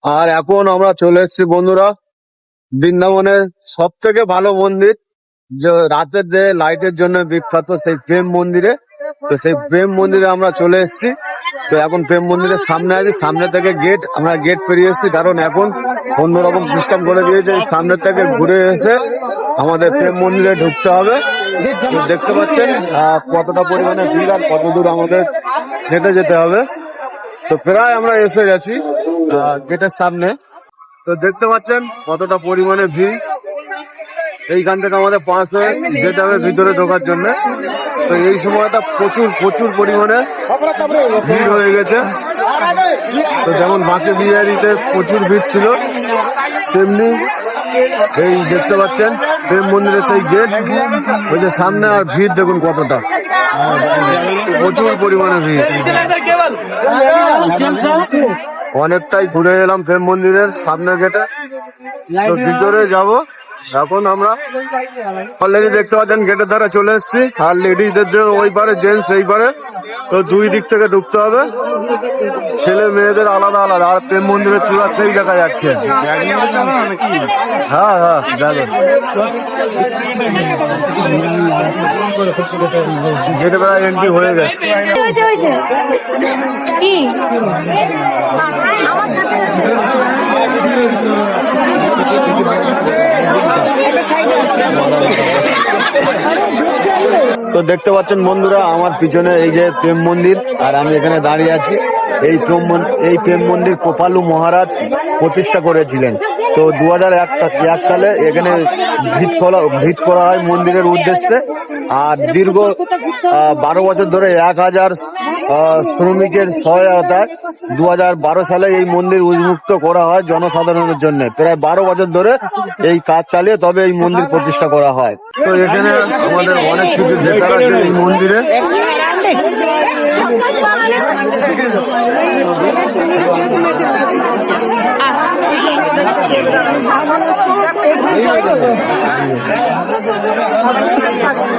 আর এখন আমরা চলে এসেছি বন্ধুরা বৃন্দাবনের সব থেকে ভালো মন্দির, যে রাতের যে লাইটের জন্য বিখ্যাত, সেই প্রেম মন্দিরে। তো সেই প্রেম মন্দিরে আমরা চলে এসেছি। তো এখন প্রেম মন্দিরের সামনে আছি, সামনে থেকে গেট, আমরা গেট পেরিয়ে এসেছি, কারণ এখন অন্যরকম সিস্টেম করে দিয়েছে। সামনে থেকে ঘুরে এসে আমাদের প্রেম মন্দিরে ঢুকতে হবে। তো দেখতে পাচ্ছেন কতটা পরিমাণে ভিড় আর কত দূর আমাদের হেঁটে যেতে হবে। তো প্রায় আমরা এসে গেছি গেটের সামনে। তো দেখতে পাচ্ছেন কতটা পরিমাণে ভিড়। এইখান থেকে আমাদের পাস হয়ে যেতে হবে ভিতরে ঢোকার জন্য। তো এই সময়টা প্রচুর প্রচুর পরিমাণে ভিড় হয়ে গেছে। তো যেমন বাঁকে বিহারিতে প্রচুর ভিড় ছিল, তেমনি এই দেখতে পাচ্ছেন প্রেম মন্দিরের সেই গেট, ওই যে সামনে, আর ভিড় দেখুন কতটা, প্রচুর পরিমাণে ভিড়। অনেকটাই ঘুরে এলাম প্রেম মন্দিরের সামনের গেটে। তো ভিতরে যাব এখন আমরা। অলরেডি দেখতে পাচ্ছেন গেটের ধারে চলে এসেছি, আর লেডিসদের জন্য ওই পারে, জেন্টস এই পারে। তো দুই দিক থেকে ঢুকতে হবে, ছেলে মেয়েদের আলাদা আলাদা। আর প্রেম মন্দিরের চূড়া সেই দেখা যাচ্ছে। হ্যাঁ হ্যাঁ যাবে, গেটে প্রায় এন্ট্রি হয়ে গেছে। তো দেখতে পাচ্ছেন বন্ধুরা আমার পিছনে এই যে প্রেম মন্দির, আর আমি এখানে দাঁড়িয়ে আছি। এই প্রেম মন্দির কপালু মহারাজ প্রতিষ্ঠা করেছিলেন। তো 2001 সালে এখানে ভিত করা হয় মন্দিরের উদ্দেশ্যে। আর দীর্ঘ 12 বছর ধরে 1000 শ্রমিকের সহায়তায় 2012 সালে এই মন্দির উন্মুক্ত করা হয় জনসাধারণের জন্য। প্রায় 12 বছর ধরে এই কাজ চালিয়ে তবে এই মন্দির প্রতিষ্ঠা করা হয়। তো এখানে আমাদের অনেক কিছু দেখার আছে এই মন্দিরে।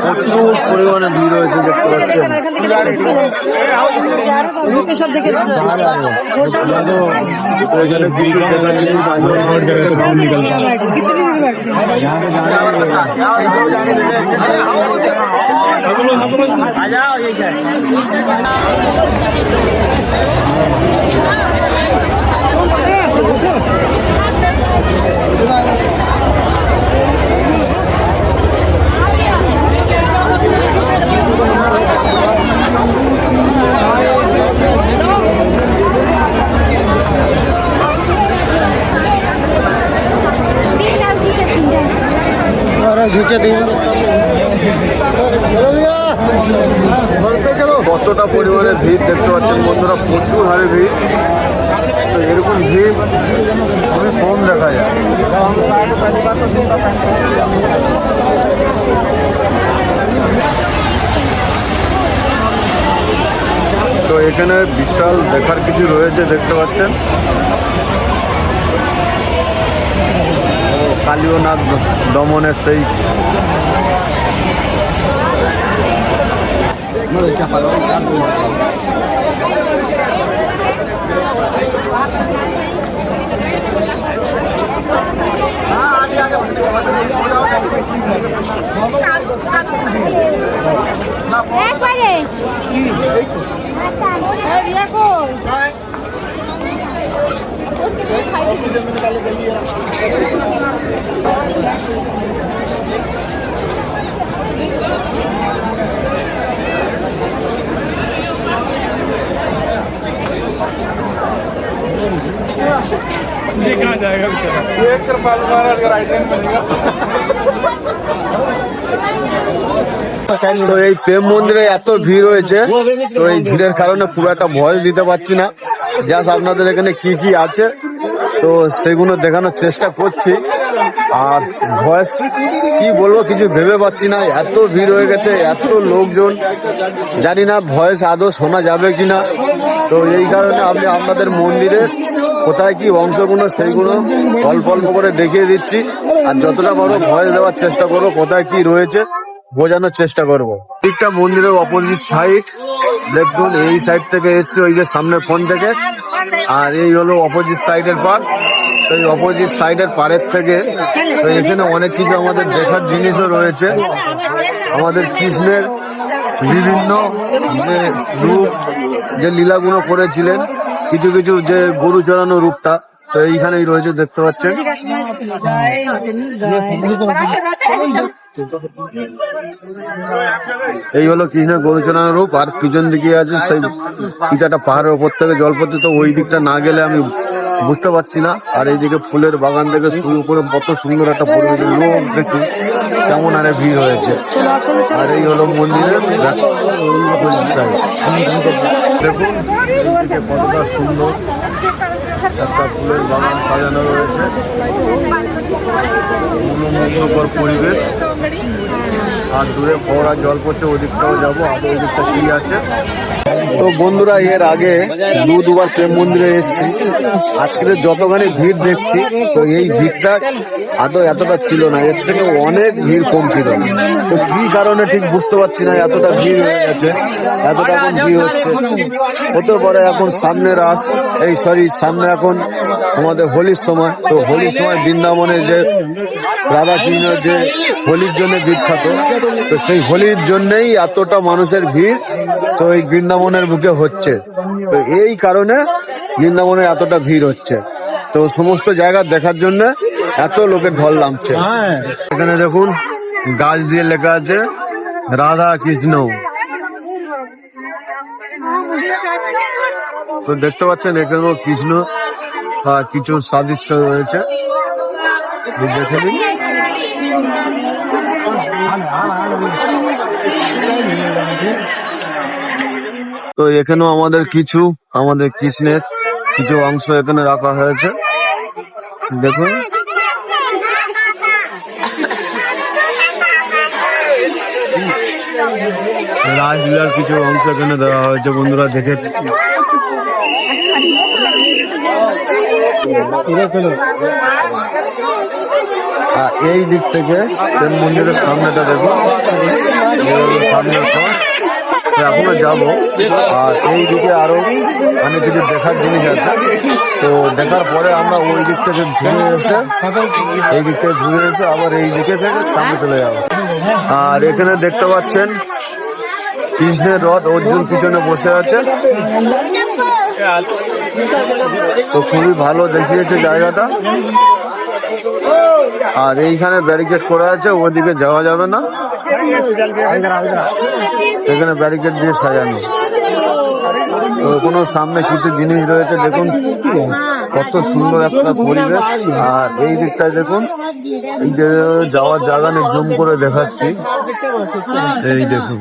প্রচুর পরিমাণে ভিড় হয়েছে, দেখতে পাচ্ছেন। কতটা পরিমাণে ভিড় দেখতে পাচ্ছেন বন্ধুরা, প্রচুর হারে ভিড়। তো এরকম ভিড় খুবই কম দেখা যায়। তো এখানে বিশাল দেখার কিছু রয়েছে, দেখতে পাচ্ছেন। কালীনাগ দমনের সেই कहाँ जाएगा बेचारा, एक कृपाल महाराज का राइट हैंड बनेगा। তো এই প্রেম মন্দিরে এত ভিড় হয়েছে, তো এই ভিড়ের কারণে পুরো একটা ভয় দিতে পারছি না। জাস্ট আপনাদের এখানে কি কি আছে তো সেগুলো দেখানোর চেষ্টা করছি। আর ভয়েস কি বলবো কিছু ভেবে পাচ্ছি না, এত ভিড় হয়ে গেছে, এত লোকজন, জানি না ভয়েস আদৌ শোনা যাবে কিনা। তো এই কারণে আমি আপনাদের মন্দিরে কোথায় কি অংশগুলো সেইগুলো অল্প অল্প করে দেখিয়ে দিচ্ছি, আর যতটা পারো ভয়েস দেওয়ার চেষ্টা করো কোথায় কি রয়েছে। বোঝানোর চেষ্টা করব। ঠিকটা মন্দিরের অপোজিট সাইড, দেখুন এই সাইড থেকে এসছে ওই যে সামনের ফোন থেকে, আর এই হলো অপোজিট সাইডের পার। তো এই অপোজিট সাইডের পারের থেকে তো এখানে অনেক কিছু আমাদের দেখার জিনিসও রয়েছে। আমাদের কৃষ্ণের বিভিন্ন যে রূপ, যে লীলাগুলো করেছিলেন, কিছু কিছু যে গরু চড়ানো রূপটা তো এইখানেই রয়েছে, দেখতে পাচ্ছেন। এই হলো কৃষ্ণের গরু চড়ানোর রূপ। আর পিছন দিকে আছে সেই কিছুটা পাহাড়ের ওপর থেকে জল পড়ছে, তো ওই দিকটা না গেলে আমি বুঝতে পারছি না। আর এইদিকে ফুলের বাগান থেকে শুরু করে কত সুন্দর একটা পরিবেশ, লোক দেখি কেমন আরে ভিড় হয়েছে। আর এই হলো মন্দিরের দেখুন এইদিকে কতটা সুন্দর একটা ফুলের বাগান সাজানো রয়েছে, মনোমুগ্ধকর পরিবেশ। আর দূরে ফোয়ারা জল পড়ছে, ওই দিকটাও যাবো, আর ওই দিকটা কি আছে। তো বন্ধুরা, এর আগে দুবার প্রেম মন্দিরে এসেছি। আজকের যতখানি ভিড় দেখছি, তো এই ভিড়টা আদৌ এতটা ছিল না, এর থেকে অনেক ভিড় কম ছিল। তো কি কারণে ঠিক বুঝতে পারছি না, এতটা ভিড় হয়ে গেছে, এতটা এখন ভিড় হচ্ছে। হতে পারে এখন সামনে রাস, সামনে এখন আমাদের হোলির সময়। তো হোলির সময় বৃন্দাবনে যে রাধা কৃষ্ণের যে হোলির জন্য বিখ্যাত, তো সেই হোলির জন্যই এতটা মানুষের ভিড় তো এই বৃন্দাবনের বুকে হচ্ছে। তো এই কারণে বৃন্দাবনে এতটা ভিড় হচ্ছে। তো সমস্ত জায়গা দেখার জন্য এত লোকের ঢল নামছে। এখানে দেখুন গাছ দিয়ে লেখা আছে রাধা কৃষ্ণ। তো দেখতে পাচ্ছেন এখানেও কৃষ্ণ কিছু সাদৃশ্য রয়েছে, দেখে নিন। তো এখানেও আমাদের কৃষ্ণের কিছু অংশ এখানে রাখা হয়েছে, দেখুন। রাজলীলার কিছু অংশ এখানে দেওয়া হয়েছে, বন্ধুরা দেখে। এই দিক থেকে প্রেম মন্দিরের সামনেটা দেখুন, সামনের পর এখনো যাবো। আর এই দিকে আরো অনেক কিছু দেখার জিনিস আছে, তো দেখার পরে আমরা ওই দিক থেকে ঘুরে এসে আবার এই দিকে থেকে সামনে চলে যাবো। আর এখানে দেখতে পাচ্ছেন কৃষ্ণের রথ, অর্জুন পিছনে বসে আছে। তো খুবই ভালো দেখিয়েছে জায়গাটা। আর এইখানে ব্যারিকেড করা আছে, ওদিকে যাওয়া যাবে না, এখানে ব্যারিকেড দিয়ে সাজানো। তো কোনো সামনে কিছু জিনিস রয়েছে, দেখুন কত সুন্দর একটা পরিবেশ। আর এই দিকটায় দেখুন, এই যে যাওয়ার জায়গা নিয়ে জুম করে দেখাচ্ছি, এই দেখুন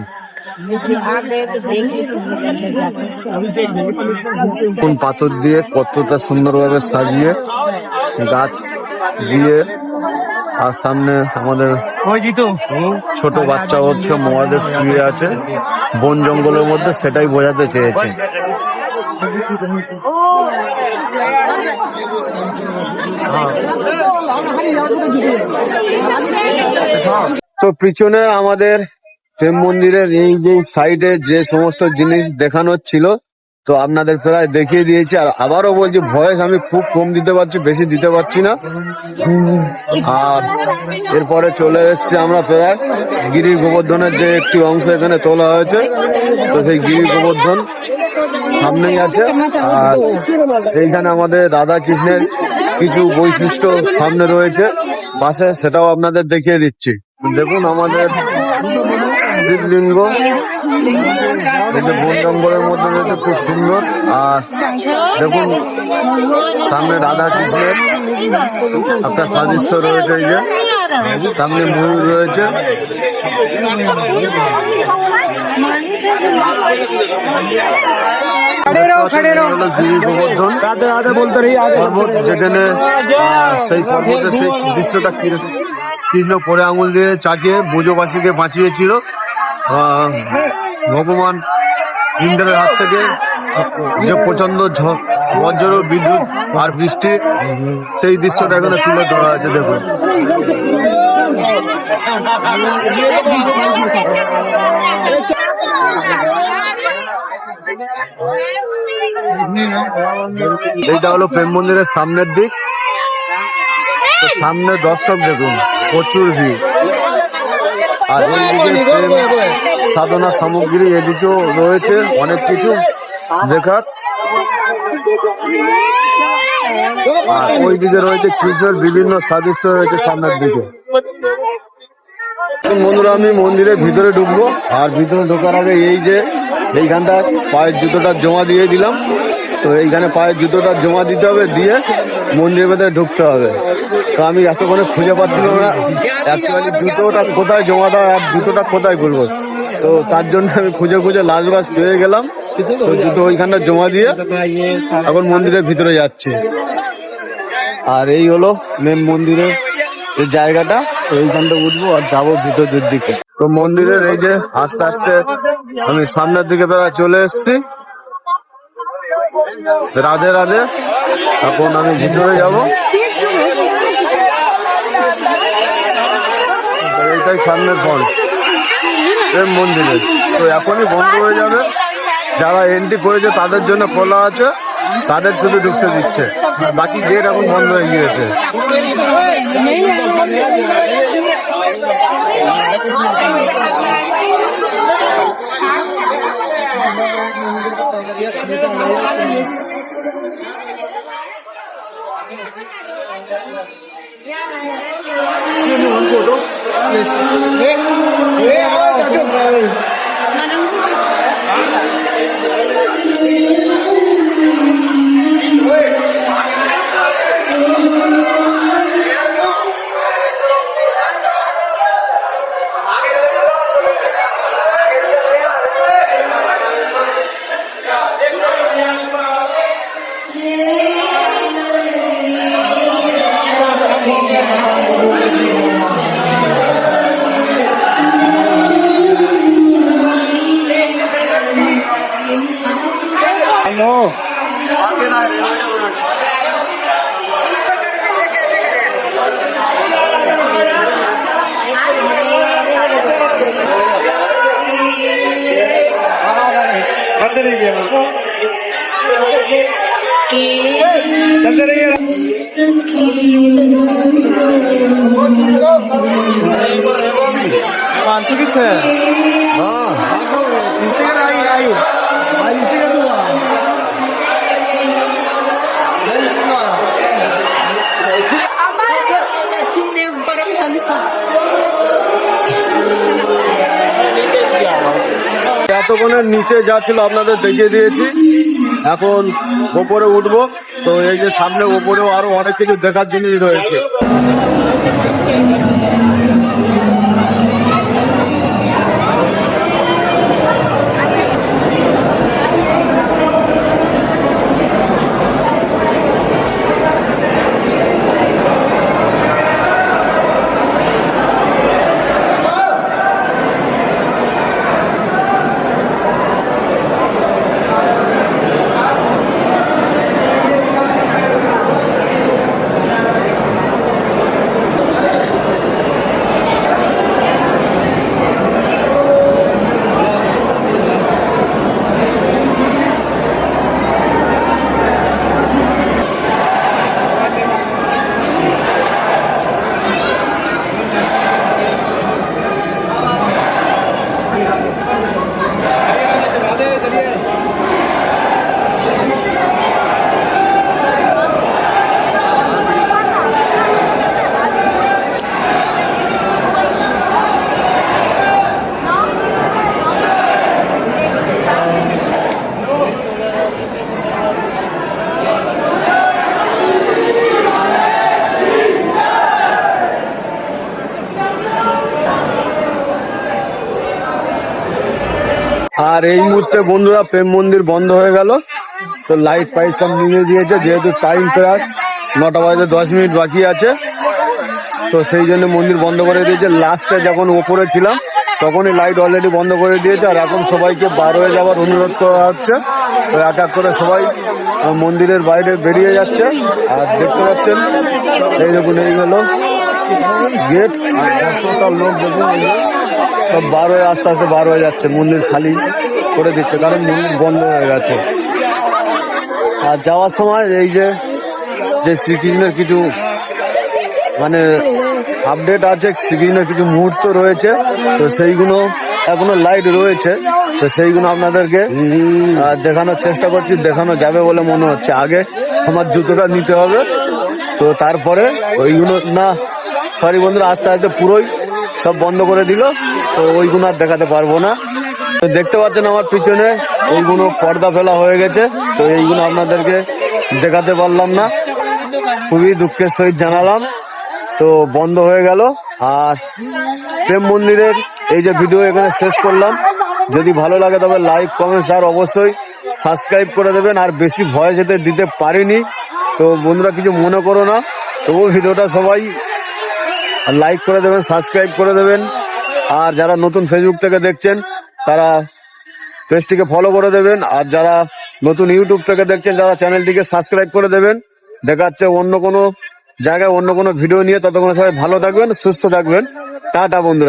কোন পাথর দিয়ে কতটা সুন্দরভাবে সাজিয়ে গাছ দিয়ে। আর সামনে আমাদের ছোট বাচ্চা হচ্ছে মহাদেব শুয়ে আছে বন জঙ্গলের মধ্যে, সেটাই বোঝাতে চেয়েছে। তো পিছনে আমাদের প্রেম মন্দিরের এই যে সাইডে যে সমস্ত জিনিস দেখানোর ছিল, তো আপনাদের প্রায় দেখিয়ে দিয়েছি। আর আবারও বলছি, ভয়েস আমি খুব কম দিতে পারছি, বেশি দিতে পারছি না। আর এরপরে চলে এসেছি আমরা প্রায় গিরি গোবর্ধনের যে একটি অংশ এখানে তোলা হয়েছে, তো সেই গিরি গোবর্ধন সামনেই আছে। আর এইখানে আমাদের রাধা কৃষ্ণের কিছু বৈশিষ্ট্য সামনে রয়েছে পাশে, সেটাও আপনাদের দেখিয়ে দিচ্ছি। দেখুন আমাদের শিবলিঙ্গ, বন জঙ্গলের মধ্যে রয়েছে, খুব সুন্দর। আর দেখুন সামনে রাধা কৃষ্ণের একটা সাদৃশ্য রয়েছে, এই যে সামনে ময়ূর রয়েছে। পর্বত, যেখানে সেই পর্বতের সেই দৃশ্যটা কৃষ্ণ পরে আঙুল দিয়ে চাকিয়ে ব্রজবাসীকে বাঁচিয়েছিল ভগবান ইন্দ্রের হাত থেকে, যে প্রচন্ড বজ্র বিদ্যুৎ আর বৃষ্টি, সেই দৃশ্যটা এখানে তুলে ধরা আছে। দেখুন এইটা হলো প্রেম মন্দিরের সামনের দিক। তো সামনে দর্শক দেখুন প্রচুর ভিড়। আর এইদিকে প্রেম সাধনা সামগ্রী এদিকেও রয়েছে অনেক কিছু দেখার। আর ওইদিকে রয়েছে কৃষ্ণের বিভিন্ন সাদৃশ্য রয়েছে সামনের দিকে। বন্ধুরা আমি মন্দিরের ভিতরে ঢুকবো, আর ভিতরে ঢোকার আগে এই যে এইখানটা পায়ের জুতোটা জমা দিয়ে দিলাম। তো এইখানে পায়ের জুতোটা জমা দিতে হবে, দিয়ে মন্দিরের ভেতরে ঢুকতে হবে। তো আমি এতক্ষণে খুঁজে পাচ্ছিলাম না অ্যাকচুয়ালি জুতোটা কোথায় জমা দেওয়া আর জুতোটা কোথায় করবো। তো তার জন্য আমি খুঁজে খুঁজে লাস্ট বাস পেয়ে গেলাম। তো জুতো ওইখানটা জমা দিয়ে এখন মন্দিরের ভিতরে যাচ্ছি। আর এই হলো মেন মন্দিরের এই জায়গাটা। তো এইখানটা উঠবো আর যাবো ভিতরের দিকে। তো মন্দিরের এই যে আস্তে আস্তে আমি সামনের দিকে প্রায় চলে এসেছি। রাধে রাধে। এখন আমি ভিতরে যাব। এইটাই সামনের ফল প্রেম মন্দিরের। তো এখনই বন্ধ হয়ে যাবে। যারা এন্ট্রি করেছে তাদের জন্য খোলা আছে, তাদের শুধু ঢুকতে দিচ্ছে। বাকি গেট এখন বন্ধ হয়ে গিয়েছে। मानसिक है এতক্ষণের নিচে যা ছিল আপনাদের দেখিয়ে দিয়েছি। এখন ওপরে উঠবো। তো এই যে সামনে ওপরেও আরো অনেক কিছু দেখার জিনিস রয়েছে। আর এই মুহূর্তে বন্ধুরা প্রেম মন্দির বন্ধ হয়ে গেল। তো লাইট ফাইট সব নিয়ে দিয়েছে, যেহেতু টাইম প্রায় 9টা বাজে 10 মিনিট বাকি আছে। তো সেই জন্য মন্দির বন্ধ করে দিয়েছে। লাস্টে যখন ওপরে ছিলাম তখনই লাইট অলরেডি বন্ধ করে দিয়েছে। আর এখন সবাইকে বার হয়ে যাওয়ার অনুরোধ করা হচ্ছে। তো এক এক করে সবাই মন্দিরের বাইরে বেরিয়ে যাচ্ছে। আর দেখতে পাচ্ছেন এই দেখুন এই হলো গেট। আর কতটা লোক দেখুন, এই যে সব বার হয়ে আস্তে আস্তে বার হয়ে যাচ্ছে, মন্দির খালি করে দিচ্ছে কারণ মন্দির বন্ধ হয়ে গেছে। আর যাওয়ার সময় এই যে শ্রীকৃষ্ণের কিছু মানে আপডেট আছে, শ্রীকৃষ্ণের কিছু মুহূর্ত রয়েছে, তো সেইগুলো এখনো লাইট রয়েছে, তো সেইগুলো আপনাদেরকে দেখানোর চেষ্টা করছি, দেখানো যাবে বলে মনে হচ্ছে। আগে আমার জুতোটা নিতে হবে, তো তারপরে ওইগুলো না, সরি বন্ধুরা, আস্তে আস্তে পুরোই সব বন্ধ করে দিল, তো ওইগুলো আর দেখাতে পারবো না। তো দেখতে পাচ্ছেন আমার পিছনে ওইগুলো পর্দা ফেলা হয়ে গেছে, তো এইগুলো আপনাদেরকে দেখাতে পারলাম না, খুবই দুঃখের সহিত জানালাম। তো বন্ধ হয়ে গেল। আর প্রেম মন্দিরের এই যে ভিডিও এখানে শেষ করলাম। যদি ভালো লাগে তবে লাইক, কমেন্টস আর অবশ্যই সাবস্ক্রাইব করে দেবেন। আর বেশি ভয়েস এতে দিতে পারিনি, তো বন্ধুরা কিছু মনে করো না। তবুও ভিডিওটা সবাই লাইক করে দেবেন, সাবস্ক্রাইব করে দেবেন। আর যারা নতুন ফেসবুক থেকে দেখছেন তারা পেজটিকে ফলো করে দেবেন। আর যারা নতুন ইউটিউব থেকে দেখছেন যারা চ্যানেলটিকে সাবস্ক্রাইব করে দেবেন। দেখা যাচ্ছে অন্য কোনো জায়গায় অন্য কোনো ভিডিও নিয়ে। ততক্ষণ সবাই ভালো থাকবেন, সুস্থ থাকবেন। টাটা বন্ধুরা।